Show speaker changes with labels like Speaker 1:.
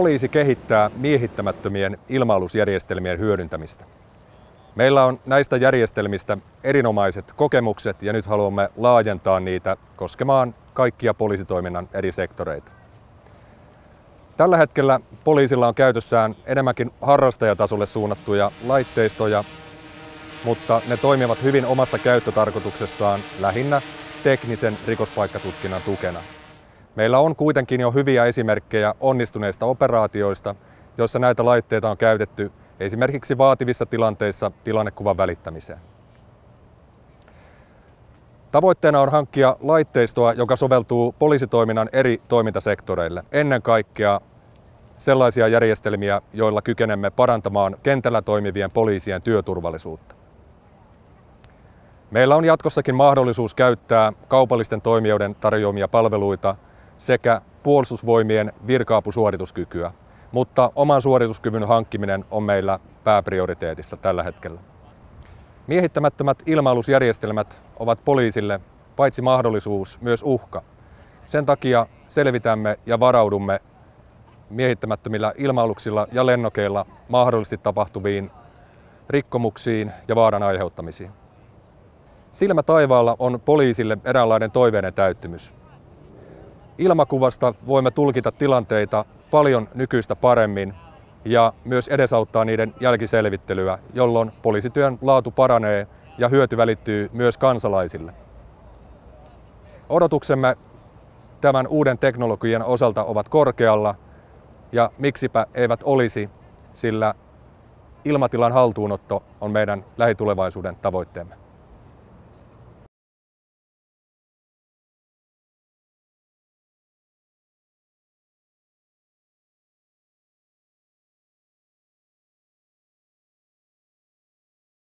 Speaker 1: Poliisi kehittää miehittämättömien ilma-alusjärjestelmien hyödyntämistä. Meillä on näistä järjestelmistä erinomaiset kokemukset ja nyt haluamme laajentaa niitä koskemaan kaikkia poliisitoiminnan eri sektoreita. Tällä hetkellä poliisilla on käytössään enemmänkin harrastajatasolle suunnattuja laitteistoja, mutta ne toimivat hyvin omassa käyttötarkoituksessaan lähinnä teknisen rikospaikkatutkinnan tukena. Meillä on kuitenkin jo hyviä esimerkkejä onnistuneista operaatioista, joissa näitä laitteita on käytetty esimerkiksi vaativissa tilanteissa tilannekuvan välittämiseen. Tavoitteena on hankkia laitteistoa, joka soveltuu poliisitoiminnan eri toimintasektoreille. Ennen kaikkea sellaisia järjestelmiä, joilla kykenemme parantamaan kentällä toimivien poliisien työturvallisuutta. Meillä on jatkossakin mahdollisuus käyttää kaupallisten toimijoiden tarjoamia palveluita sekä puolustusvoimien virka-apusuorituskykyä, mutta oman suorituskyvyn hankkiminen on meillä pääprioriteetissa tällä hetkellä. Miehittämättömät ilma-alusjärjestelmät ovat poliisille paitsi mahdollisuus, myös uhka. Sen takia selvitämme ja varaudumme miehittämättömillä ilma-aluksilla ja lennokeilla mahdollisesti tapahtuviin rikkomuksiin ja vaaran aiheuttamisiin. Silmä taivaalla on poliisille eräänlainen toiveiden täyttymys. Ilmakuvasta voimme tulkita tilanteita paljon nykyistä paremmin ja myös edesauttaa niiden jälkiselvittelyä, jolloin poliisityön laatu paranee ja hyöty välittyy myös kansalaisille. Odotuksemme tämän uuden teknologian osalta ovat korkealla ja miksipä eivät olisi, sillä ilmatilan haltuunotto on meidän lähitulevaisuuden tavoitteemme.